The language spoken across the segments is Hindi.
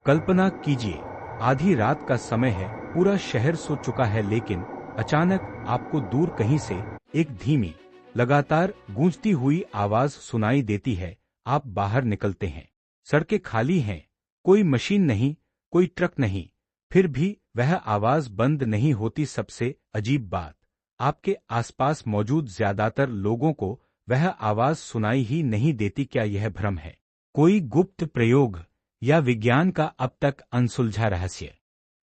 कल्पना कीजिए, आधी रात का समय है, पूरा शहर सो चुका है, लेकिन अचानक आपको दूर कहीं से एक धीमी, लगातार गूंजती हुई आवाज सुनाई देती है। आप बाहर निकलते हैं। सड़कें खाली हैं, कोई मशीन नहीं, कोई ट्रक नहीं, फिर भी वह आवाज बंद नहीं होती। सबसे अजीब बात, आपके आसपास मौजूद ज्यादातर लोगों को वह आवाज सुनाई ही नहीं देती। क्या यह भ्रम है, कोई गुप्त प्रयोग, या विज्ञान का अब तक अनसुलझा रहस्य?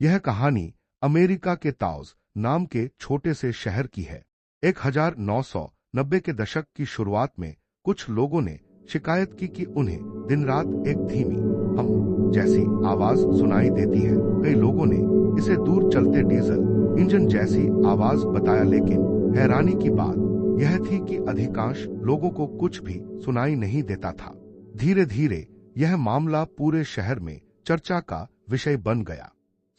यह कहानी अमेरिका के ताउस नाम के छोटे से शहर की है। 1990 के दशक की शुरुआत में कुछ लोगों ने शिकायत की कि उन्हें दिन रात एक धीमी हम जैसी आवाज सुनाई देती है। कई लोगों ने इसे दूर चलते डीजल इंजन जैसी आवाज बताया, लेकिन हैरानी की बात यह थी कि अधिकांश लोगों को कुछ भी सुनाई नहीं देता था। धीरे धीरे यह मामला पूरे शहर में चर्चा का विषय बन गया।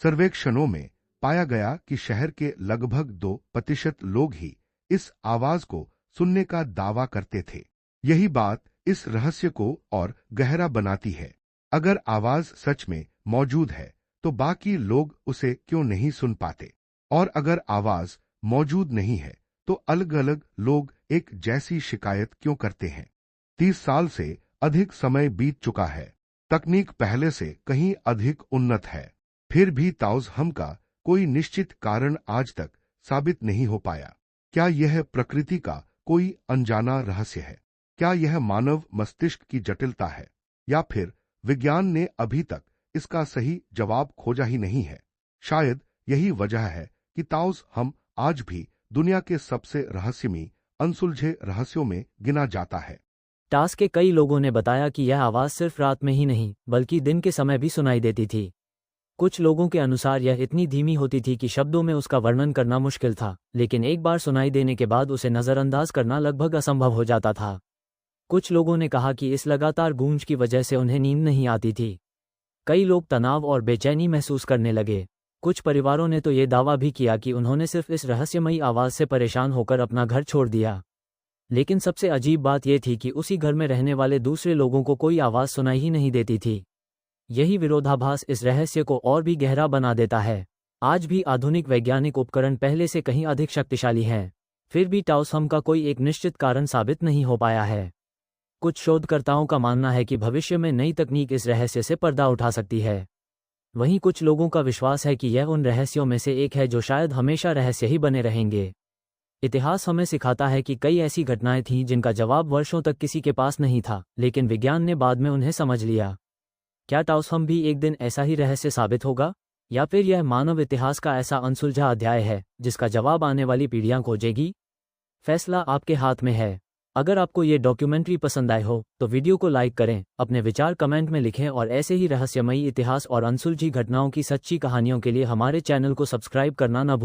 सर्वेक्षणों में पाया गया कि शहर के लगभग 2% लोग ही इस आवाज को सुनने का दावा करते थे। यही बात इस रहस्य को और गहरा बनाती है। अगर आवाज सच में मौजूद है तो बाकी लोग उसे क्यों नहीं सुन पाते? और अगर आवाज मौजूद नहीं है तो अलग अलग लोग एक जैसी शिकायत क्यों करते हैं? 30 साल से अधिक समय बीत चुका है। तकनीक पहले से कहीं अधिक उन्नत है, फिर भी ताउस हम का कोई निश्चित कारण आज तक साबित नहीं हो पाया। क्या यह प्रकृति का कोई अनजाना रहस्य है? क्या यह मानव मस्तिष्क की जटिलता है? या फिर विज्ञान ने अभी तक इसका सही जवाब खोजा ही नहीं है? शायद यही वजह है कि ताउस हम आज भी दुनिया के सबसे रहस्यमयी अनसुलझे रहस्यों में गिना जाता है। टास के कई लोगों ने बताया कि यह आवाज़ सिर्फ रात में ही नहीं बल्कि दिन के समय भी सुनाई देती थी। कुछ लोगों के अनुसार यह इतनी धीमी होती थी कि शब्दों में उसका वर्णन करना मुश्किल था, लेकिन एक बार सुनाई देने के बाद उसे नज़रअंदाज करना लगभग असंभव हो जाता था। कुछ लोगों ने कहा कि इस लगातार गूंज की वजह से उन्हें नींद नहीं आती थी। कई लोग तनाव और बेचैनी महसूस करने लगे। कुछ परिवारों ने तो ये दावा भी किया कि उन्होंने सिर्फ इस रहस्यमयी आवाज़ से परेशान होकर अपना घर छोड़ दिया। लेकिन सबसे अजीब बात यह थी कि उसी घर में रहने वाले दूसरे लोगों को कोई आवाज़ सुनाई ही नहीं देती थी। यही विरोधाभास इस रहस्य को और भी गहरा बना देता है। आज भी आधुनिक वैज्ञानिक उपकरण पहले से कहीं अधिक शक्तिशाली हैं, फिर भी ताउस हम का कोई एक निश्चित कारण साबित नहीं हो पाया है। कुछ शोधकर्ताओं का मानना है कि भविष्य में नई तकनीक इस रहस्य से पर्दा उठा सकती है। वहीं कुछ लोगों का विश्वास है कि यह उन रहस्यों में से एक है जो शायद हमेशा रहस्य ही बने रहेंगे। इतिहास हमें सिखाता है कि कई ऐसी घटनाएं थीं जिनका जवाब वर्षों तक किसी के पास नहीं था, लेकिन विज्ञान ने बाद में उन्हें समझ लिया। क्या ताउस हम भी एक दिन ऐसा ही रहस्य साबित होगा, या फिर यह मानव इतिहास का ऐसा अनसुलझा अध्याय है जिसका जवाब आने वाली पीढ़ियां खोजेगी? फैसला आपके हाथ में है। अगर आपको ये डॉक्यूमेंट्री पसंद आए हो तो वीडियो को लाइक करें, अपने विचार कमेंट में लिखें और ऐसे ही रहस्यमयी इतिहास और अनसुलझी घटनाओं की सच्ची कहानियों के लिए हमारे चैनल को सब्सक्राइब करना न भूलें।